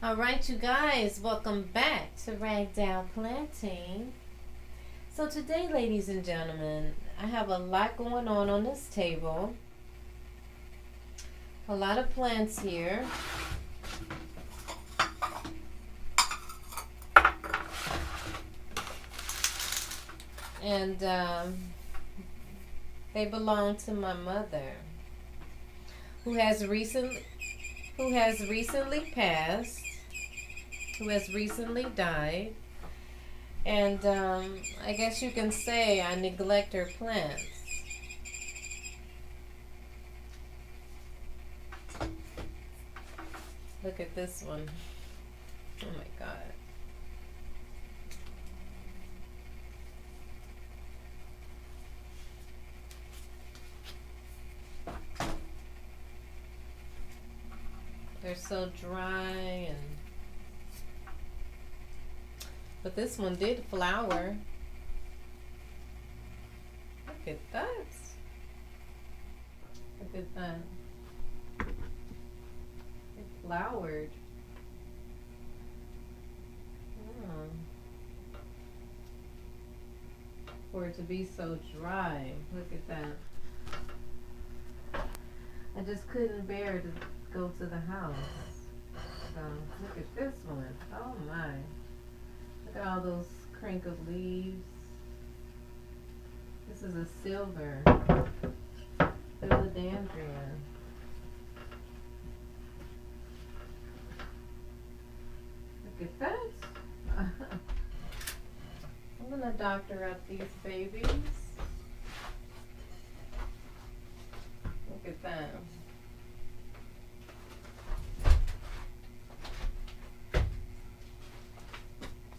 All right, you guys, welcome back to Ragdoll Planting. So today, ladies and gentlemen, I have a lot going on this table. A lot of plants here. And they belong to my mother, who has recently passed, who has recently died. And I guess you can say I neglect her plants. Look at this one. Oh my God. They're so dry but this one did flower. Look at that. Look at that. It flowered. Oh. For it to be so dry. Look at that. I just couldn't bear to go to the house. So look at this one. Oh my. Look at all those crinkled leaves. This is a silver philodendron. Look at that. I'm gonna doctor up these babies. Look at that.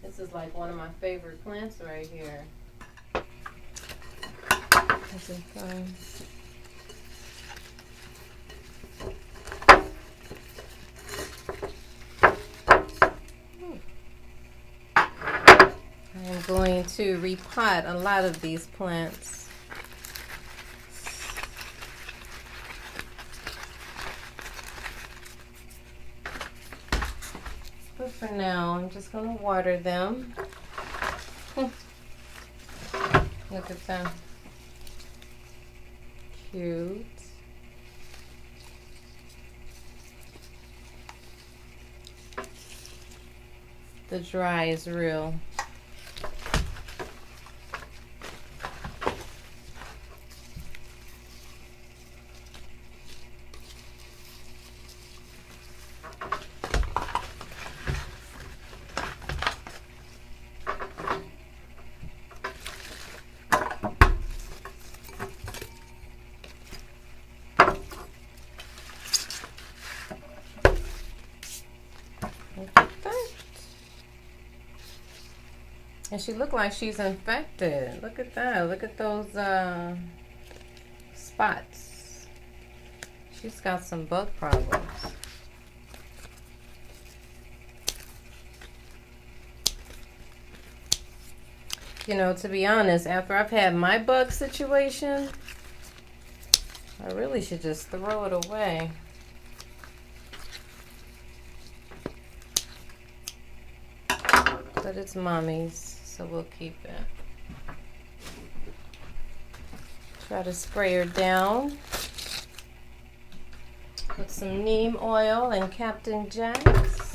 This is like one of my favorite plants right here. This is fun. I'm going to repot a lot of these plants. But for now, I'm just going to water them. Look at them. Cute. The dry is real. And she looked like she's infected. Look at that. Look at those spots. She's got some bug problems. You know, to be honest, after I've had my bug situation, I really should just throw it away. But it's mommy's, so we'll keep it. Try to spray her down with some neem oil and Captain Jack's.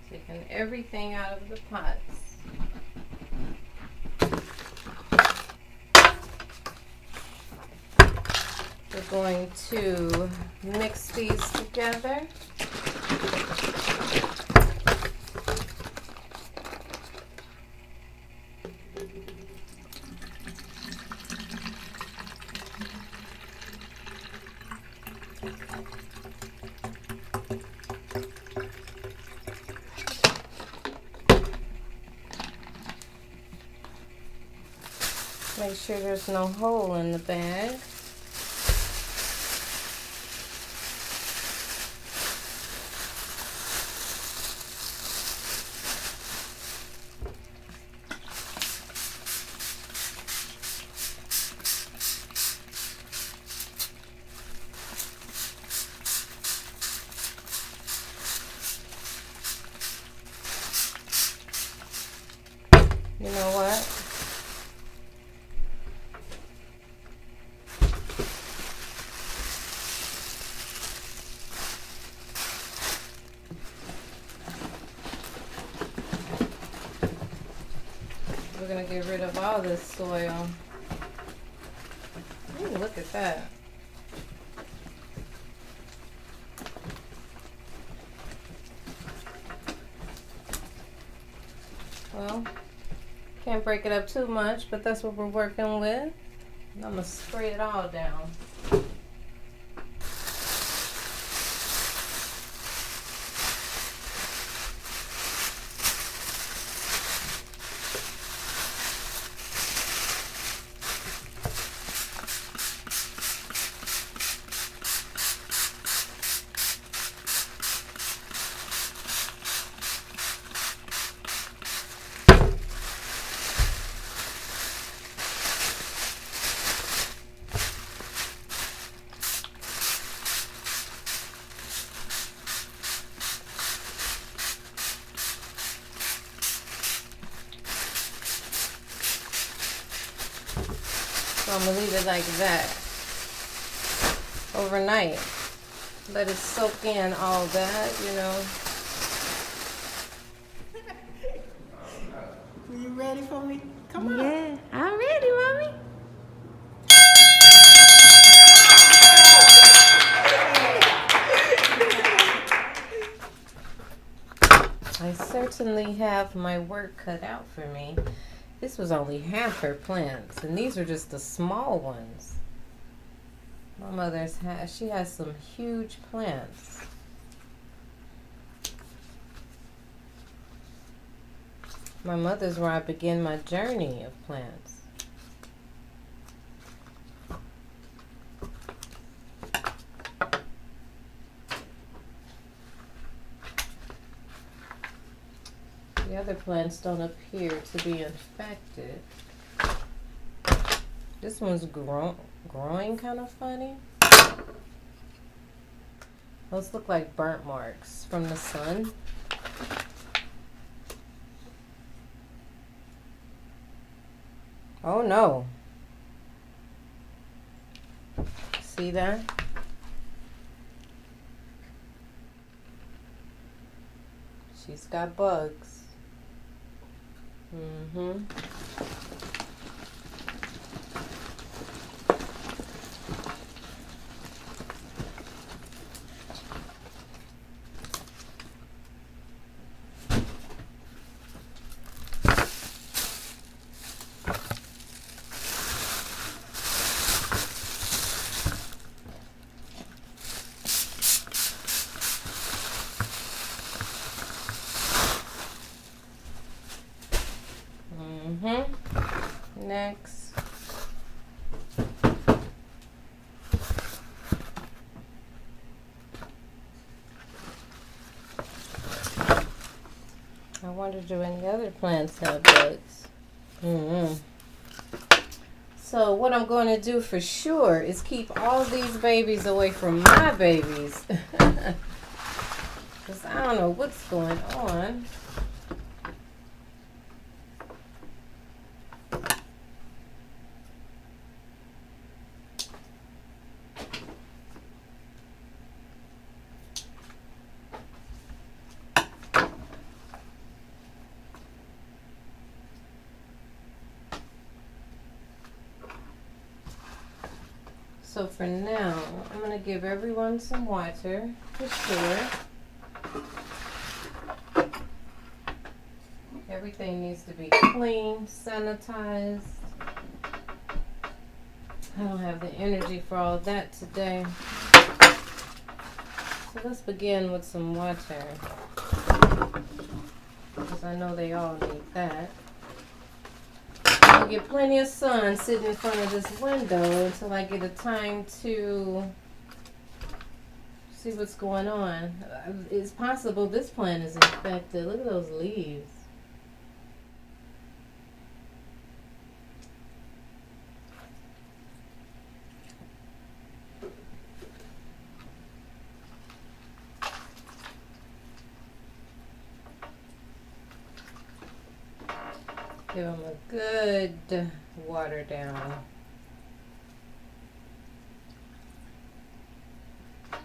Taking everything out of the pots. We're going to mix these together. Make sure there's no hole in the bag. You know what? We're gonna get rid of all this soil. Ooh, look at that. Well, can't break it up too much, but that's what we're working with. And I'm gonna spray it all down. So I'm gonna leave it like that overnight. Let it soak in all that, you know. Are you ready for me? Come on. Yeah, I'm ready, Mommy. I certainly have my work cut out for me. This was only half her plants, and these are just the small ones. My mother's she has some huge plants. My mother's where I began my journey of plants. The other plants don't appear to be infected. This one's growing kind of funny. Those look like burnt marks from the sun. Oh no. See that? She's got bugs. Mm-hmm. Next. I wonder, do any other plants have bugs? So what I'm going to do for sure is keep all these babies away from my babies. Because I don't know what's going on. So for now, I'm going to give everyone some water for sure. Everything needs to be clean, sanitized. I don't have the energy for all that today. So let's begin with some water, because I know they all need that. I'll get plenty of sun sitting in front of this window until I get a time to see what's going on. It's possible this plant is infected. Look at those leaves. Give them a good water down. I'm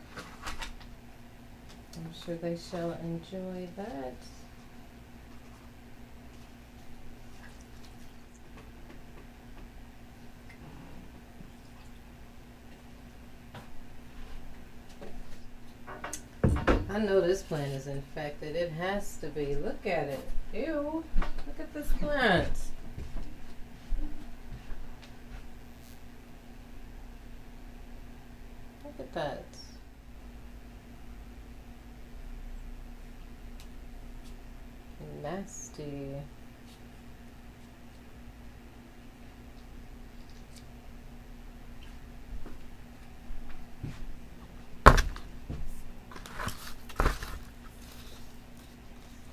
sure they shall enjoy that. I know this plant is infected. It has to be. Look at it. Ew. Look at this plant. Look at that. Nasty.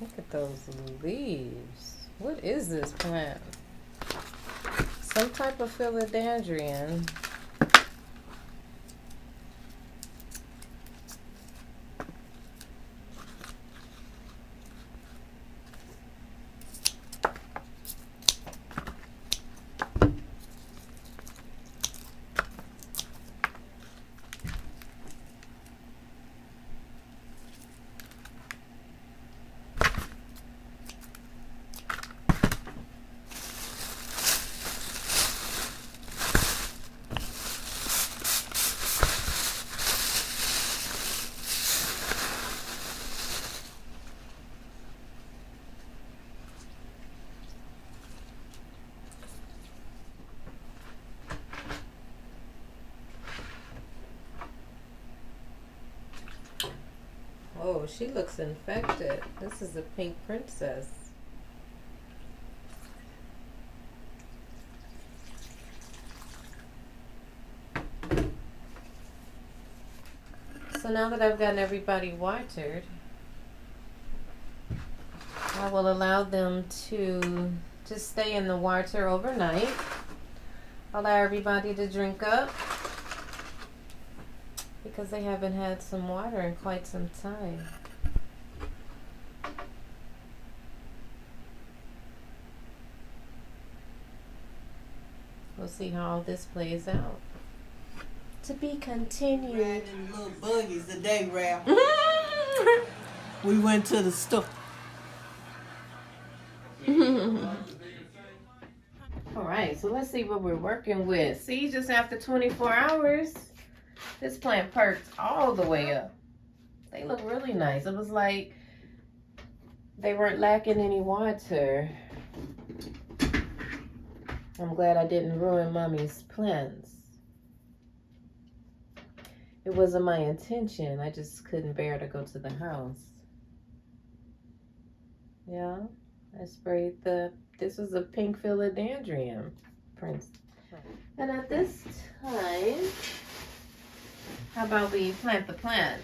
Look at those leaves. What is this plant? Some type of philodendron. Oh, she looks infected. This is a pink princess. So now that I've gotten everybody watered, I will allow them to just stay in the water overnight. Allow everybody to drink up because they haven't had some water in quite some time. We'll see how all this plays out. To be continued. Riding little buggies today, Ralph. We went to the store. All right, so let's see what we're working with. See, just after 24 hours, this plant perked all the way up. They look really nice. It was like they weren't lacking any water. I'm glad I didn't ruin Mommy's plans. It wasn't my intention. I just couldn't bear to go to the house. Yeah, I sprayed this was a pink philodendron, Prince. And at this time, how about we plant the plants?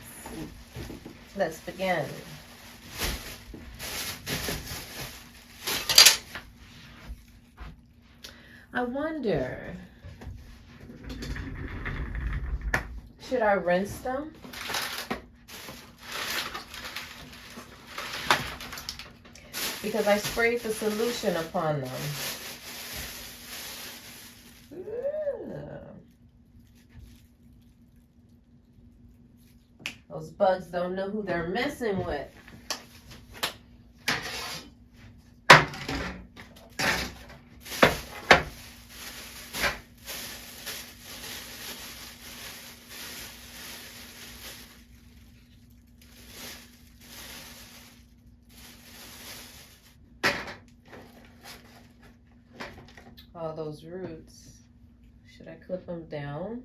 Let's begin. I wonder, should I rinse them? Because I sprayed the solution upon them. Those bugs don't know who they're messing with. All those roots. Should I clip them down?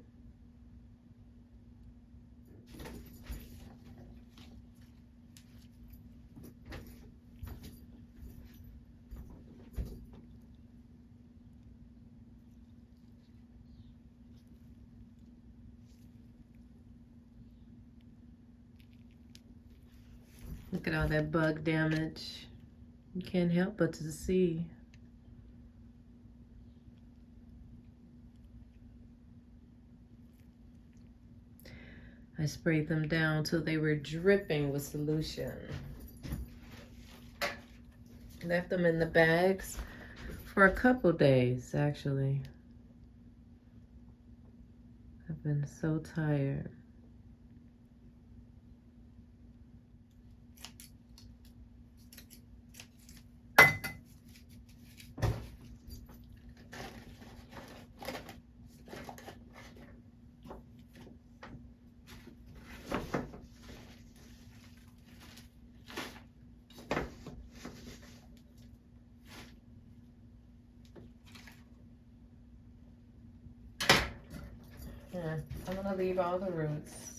Look at all that bug damage. You can't help but to see. I sprayed them down till they were dripping with solution. Left them in the bags for a couple days, actually. I've been so tired. Yeah, I'm gonna leave all the roots.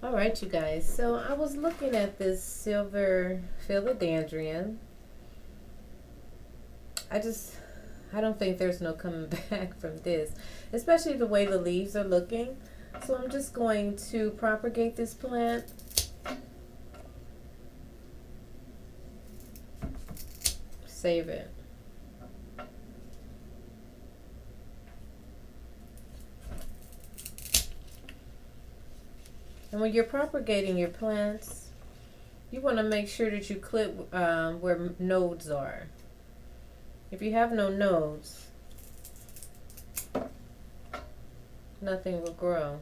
All right, you guys. So I was looking at this silver philodendron. I don't think there's no coming back from this, especially the way the leaves are looking. So I'm just going to propagate this plant. Save it. And when you're propagating your plants, you want to make sure that you clip where nodes are. If you have no nodes, nothing will grow.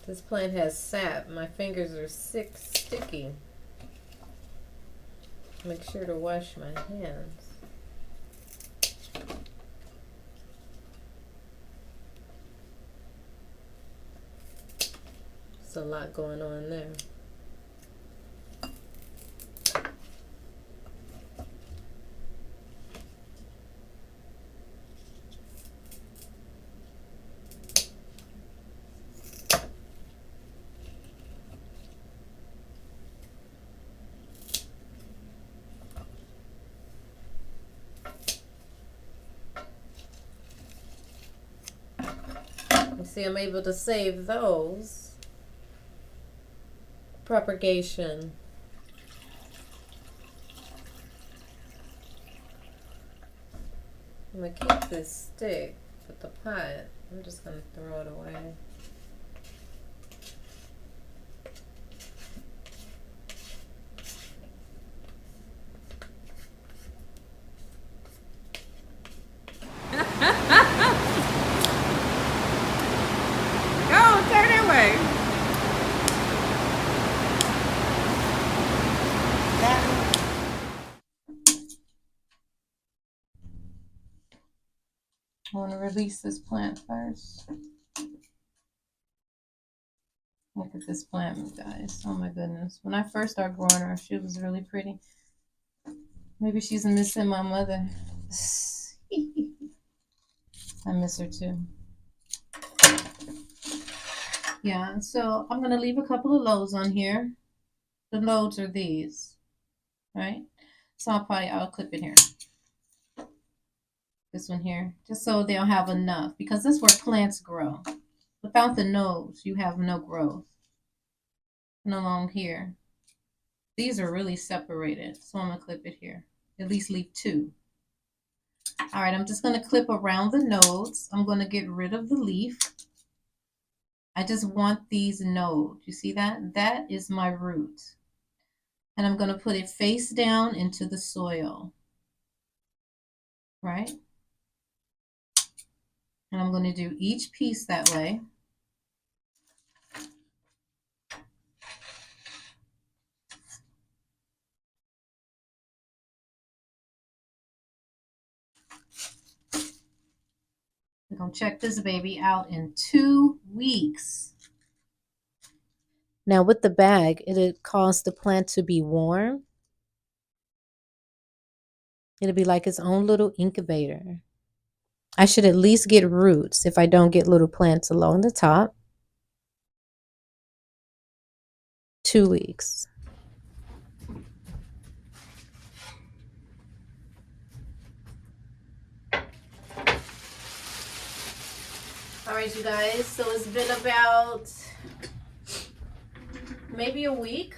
This plant has sap. My fingers are sticky. Make sure to wash my hands. There's a lot going on there. You see, I'm able to save those. Propagation. I'm going to keep this stick with the pot. I'm just going to throw it away. I want to release this plant first. Look at this plant, guys. Oh my goodness. When I first started growing her, she was really pretty. Maybe she's missing my mother. I miss her too. Yeah, so I'm going to leave a couple of loads on here. The loads are these, right? So I'll clip it here. This one here, just so they'll have enough, because this is where plants grow. Without the nodes, you have no growth. And along here, these are really separated, so I'm gonna clip it here. At least leave two. All right, I'm just gonna clip around the nodes. I'm gonna get rid of the leaf. I just want these nodes. You see that? That is my root. And I'm gonna put it face down into the soil, right? And I'm going to do each piece that way. We're going to check this baby out in 2 weeks. Now with the bag, it'll cause the plant to be warm. It'll be like its own little incubator. I should at least get roots if I don't get little plants along the top. 2 weeks. All right, you guys, so it's been about maybe a week.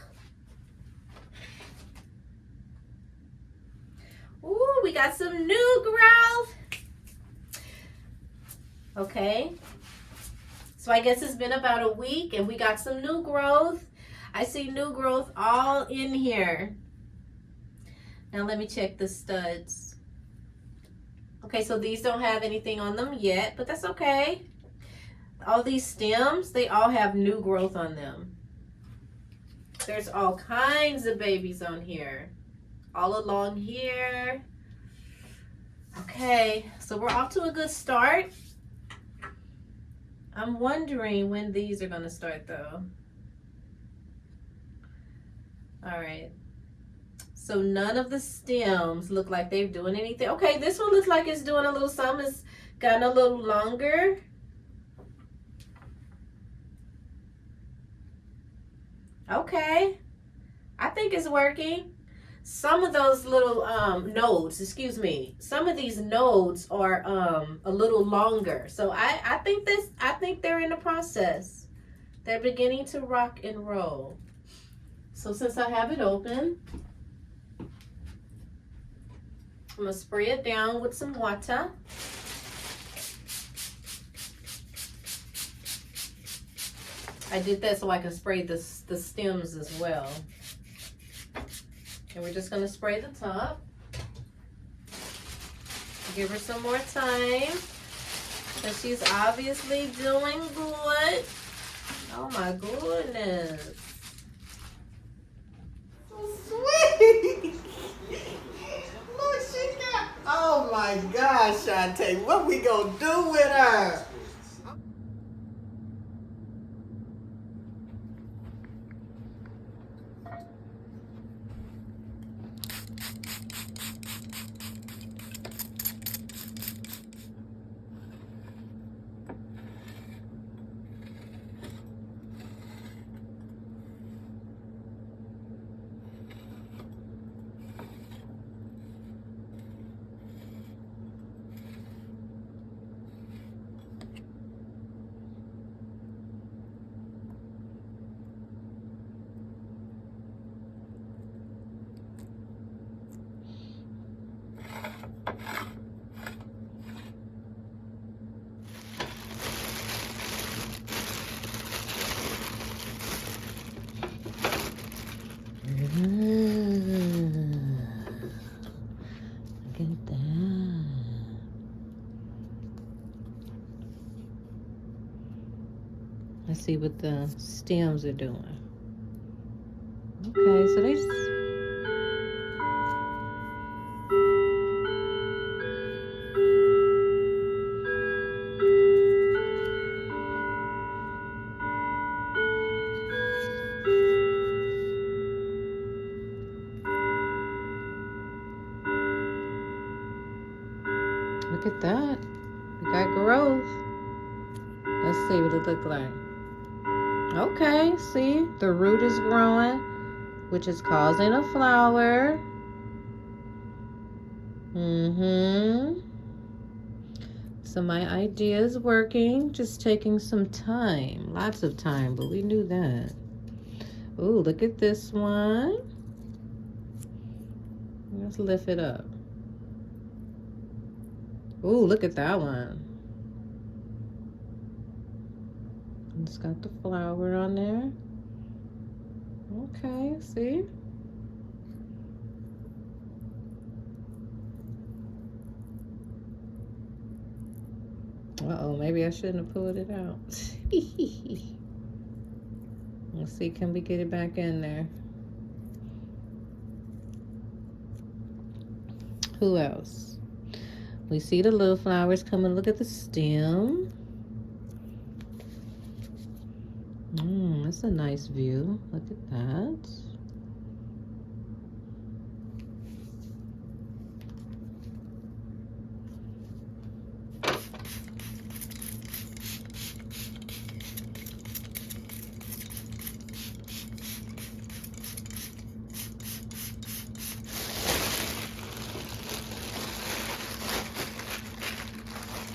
Ooh, we got some new growth. Okay, so I guess it's been about a week and we got some new growth. I see new growth all in here. Now let me check the studs. Okay, so these don't have anything on them yet, but that's okay. All these stems, they all have new growth on them. There's all kinds of babies on here. All along here. Okay, so we're off to a good start. I'm wondering when these are going to start though. All right. So none of the stems look like they're doing anything. Okay, this one looks like it's doing a little something. It's gotten a little longer. Okay. I think it's working. Some of those little nodes, excuse me, some of these nodes are a little longer. So I think they're in the process. They're beginning to rock and roll. So since I have it open, I'm gonna spray it down with some water. I did that so I can spray the stems as well. And we're just gonna spray the top. Give her some more time. And she's obviously doing good. Oh my goodness. So sweet. Look, she got. Oh my gosh, Shantae, what we gonna do with her? Look at that. Let's see what the stems are doing. Okay, so they just... Look at that. We got growth. Let's see what it looks like. Okay, see? The root is growing, which is causing a flower. So my idea is working. Just taking some time. Lots of time, but we knew that. Ooh, look at this one. Let's lift it up. Ooh, look at that one. It's got the flower on there. Okay, see? Uh-oh, maybe I shouldn't have pulled it out. Let's see, can we get it back in there? Who else? We see the little flowers coming. Look at the stem. That's a nice view. Look at that.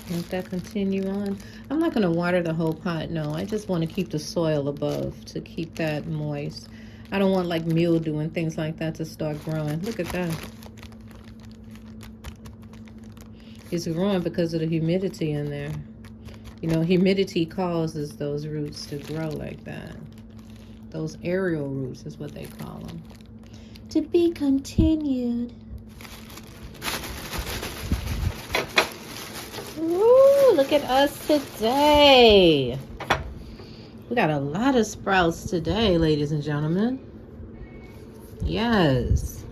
Let that continue on. I'm not going to water the whole pot, no. I just want to keep the soil above to keep that moist. I don't want like mildew and things like that to start growing. Look at that. It's growing because of the humidity in there. You know, humidity causes those roots to grow like that. Those aerial roots is what they call them. To be continued. Ooh, look at us today. We got a lot of sprouts today, ladies and gentlemen. Yes.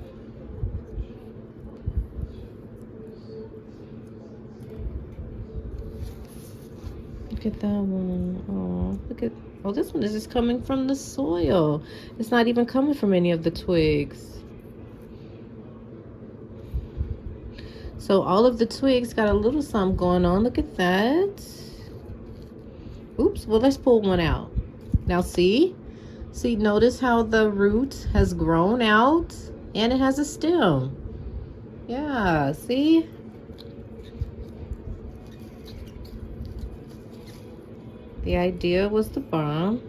Look at that one. Oh, look at. Oh, this one is just coming from the soil. It's not even coming from any of the twigs. So all of the twigs got a little something going on. Look at that. Oops. Well, let's pull one out. Now see? See, notice how the root has grown out and it has a stem. Yeah, see? The idea was the bomb.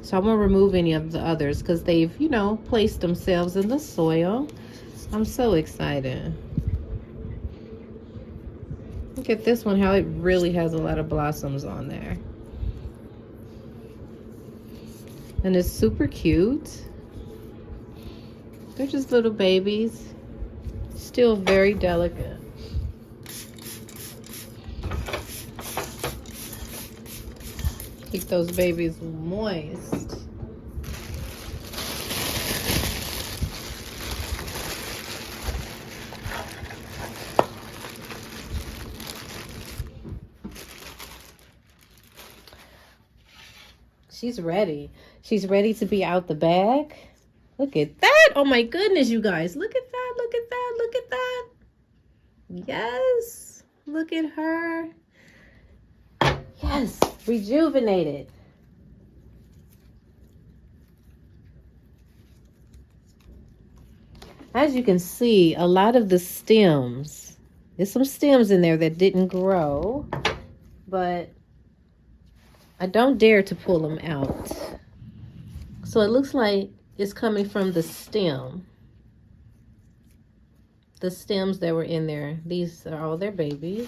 So I won't remove any of the others because they've, you know, placed themselves in the soil. I'm so excited. Look at this one, how it really has a lot of blossoms on there. And it's super cute. They're just little babies. Still very delicate. Keep those babies moist. She's ready. She's ready to be out the bag. Look at that. Oh my goodness, you guys. Look at that. Look at that. Look at that. Yes. Look at her. Yes. Rejuvenated. As you can see, a lot of the stems, there's some stems in there that didn't grow, but I don't dare to pull them out. So it looks like it's coming from the stem. The stems that were in there, these are all their babies.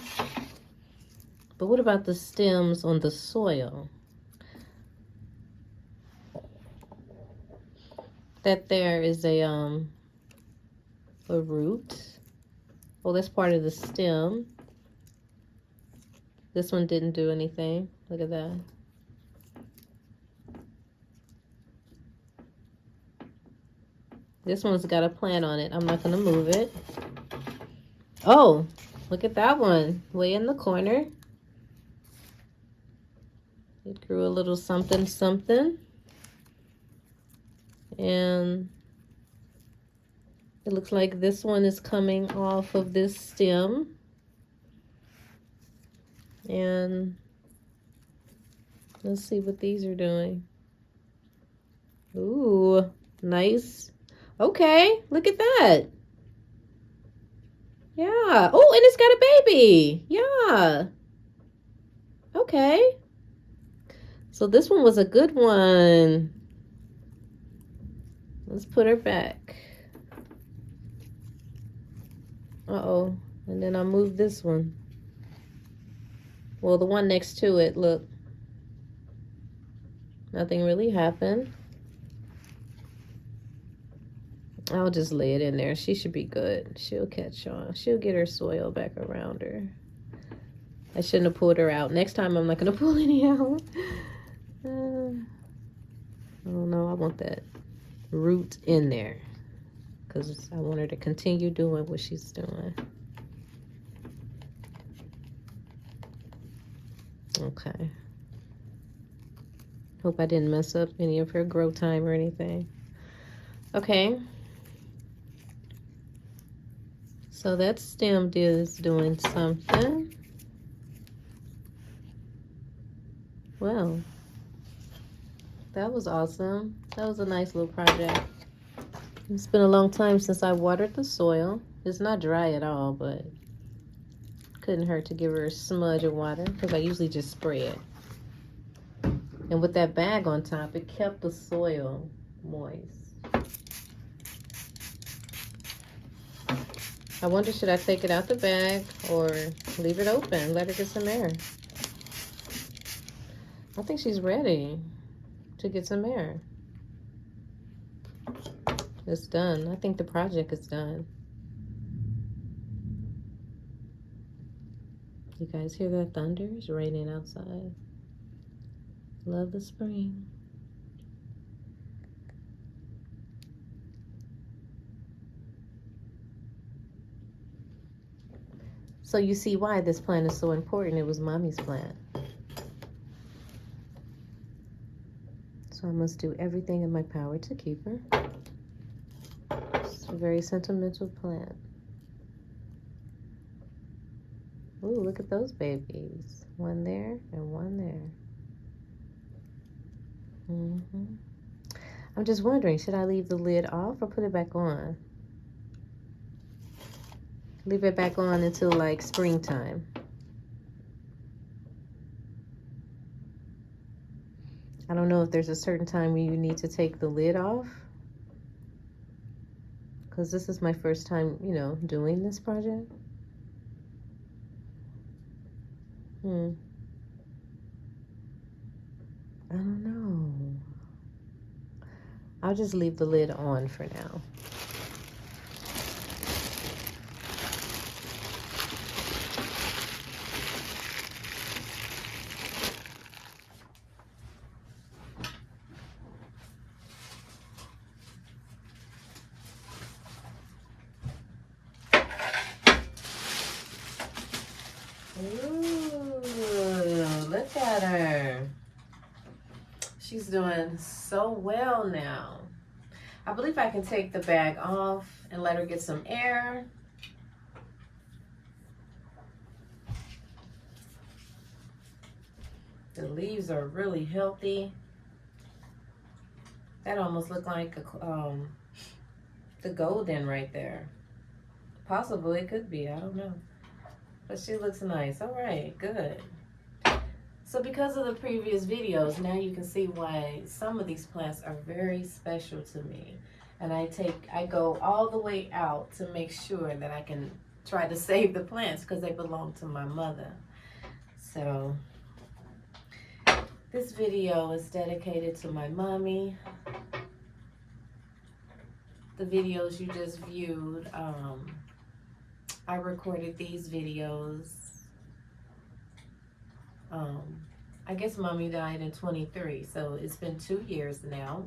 But what about the stems on the soil? That there is a root. Well, that's part of the stem. This one didn't do anything. Look at that. This one's got a plant on it. I'm not going to move it. Oh, look at that one. Way in the corner. It grew a little something, something. And it looks like this one is coming off of this stem. And let's see what these are doing. Ooh, nice. Okay, look at that. Yeah. Oh, and it's got a baby. Yeah. Okay. So this one was a good one. Let's put her back. Uh-oh. And then I'll move this one. Well, the one next to it, look. Nothing really happened. I'll just lay it in there. She should be good. She'll catch on. She'll get her soil back around her. I shouldn't have pulled her out. Next time, I'm not going to pull any out. Oh no, I want that root in there. Because I want her to continue doing what she's doing. Okay. Hope I didn't mess up any of her grow time or anything. Okay. So that stem is doing something. Well, that was awesome. That was a nice little project. It's been a long time since I watered the soil. It's not dry at all, but couldn't hurt to give her a smudge of water because I usually just spray it. And with that bag on top, it kept the soil moist. I wonder, should I take it out the bag or leave it open, let her get some air? I think she's ready to get some air. It's done. I think the project is done. You guys hear that thunder? It's raining outside. Love the spring. So you see why this plant is so important. It was Mommy's plant. So I must do everything in my power to keep her. It's a very sentimental plant. Ooh, look at those babies. One there and one there. I'm just wondering, should I leave the lid off or put it back on? Leave it back on until like springtime. I don't know if there's a certain time when you need to take the lid off, because this is my first time, you know, doing this project. I don't know. I'll just leave the lid on for now. Ooh, look at her. She's doing so well now. I believe I can take the bag off and let her get some air. The leaves are really healthy. That almost looked like the golden right there. Possibly it could be, I don't know. But she looks nice. All right, good. So because of the previous videos, now you can see why some of these plants are very special to me. And I go all the way out to make sure that I can try to save the plants because they belong to my mother. So this video is dedicated to my mommy. The videos you just viewed, I recorded these videos. I guess Mommy died in 23, so it's been 2 years now.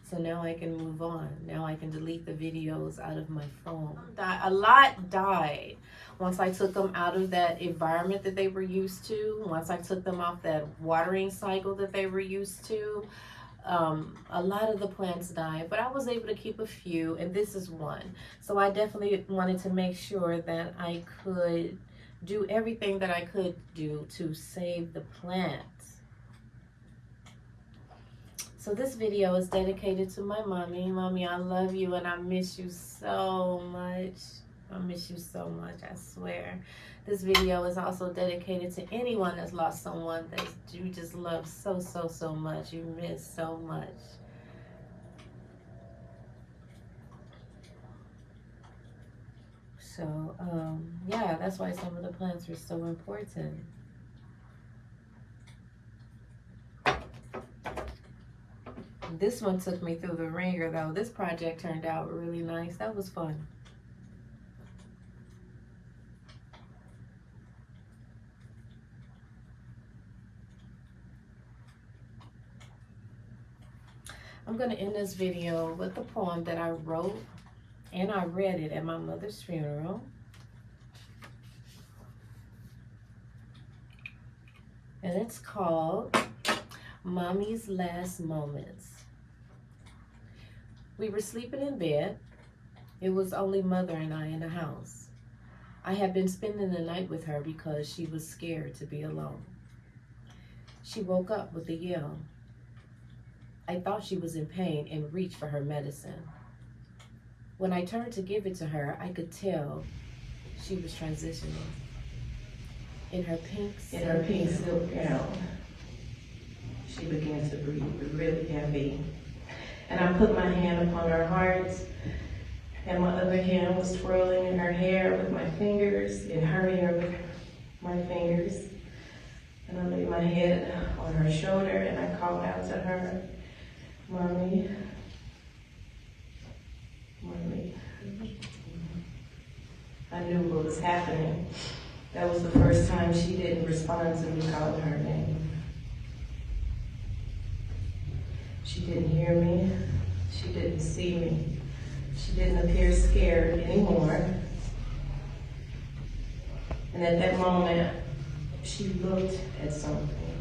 So now I can move on. Now I can delete the videos out of my phone. A lot died once I took them out of that environment that they were used to. Once I took them off that watering cycle that they were used to. A lot of the plants died, but I was able to keep a few, and this is one. So I definitely wanted to make sure that I could do everything that I could do to save the plants. So this video is dedicated to my mommy. Mommy, I love you and I miss you so much. I miss you so much, I swear. This video is also dedicated to anyone that's lost someone that you just love so, so, so much. You miss so much. So, yeah, that's why some of the plants are so important. This one took me through the ringer, though. This project turned out really nice. That was fun. I'm going to end this video with a poem that I wrote, and I read it at my mother's funeral. And it's called Mommy's Last Moments. We were sleeping in bed. It was only Mother and I in the house. I had been spending the night with her because she was scared to be alone. She woke up with a yell. I thought she was in pain and reached for her medicine. When I turned to give it to her, I could tell she was transitioning. In her pink silk gown, she began to breathe really heavy. And I put my hand upon her heart, and my other hand was twirling in her hair with my fingers, in her hair with my fingers. And I laid my head on her shoulder and I called out to her, Mommy, Mommy. I knew what was happening. That was the first time she didn't respond to me calling her name. She didn't hear me. She didn't see me. She didn't appear scared anymore. And at that moment, she looked at something.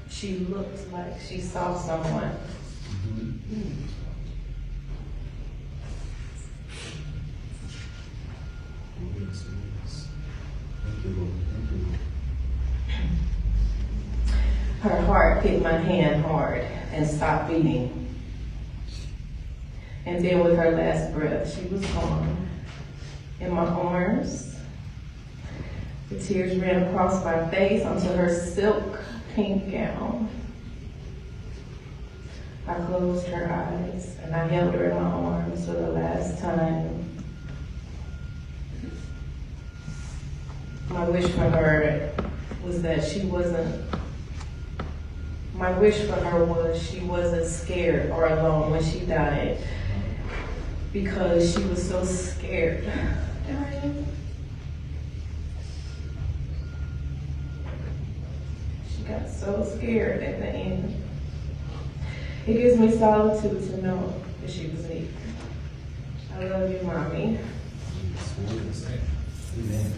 She looked like she saw someone. Her heart hit my hand hard and stopped beating. And then with her last breath, she was gone. In my arms, the tears ran across my face onto her silk pink gown. I closed her eyes and I held her in my arms for the last time. My wish for her was that she wasn't scared or alone when she died, because she was so scared dying. She got so scared at the end. It gives me solitude to know that she was weak. I love you, Mommy. Amen.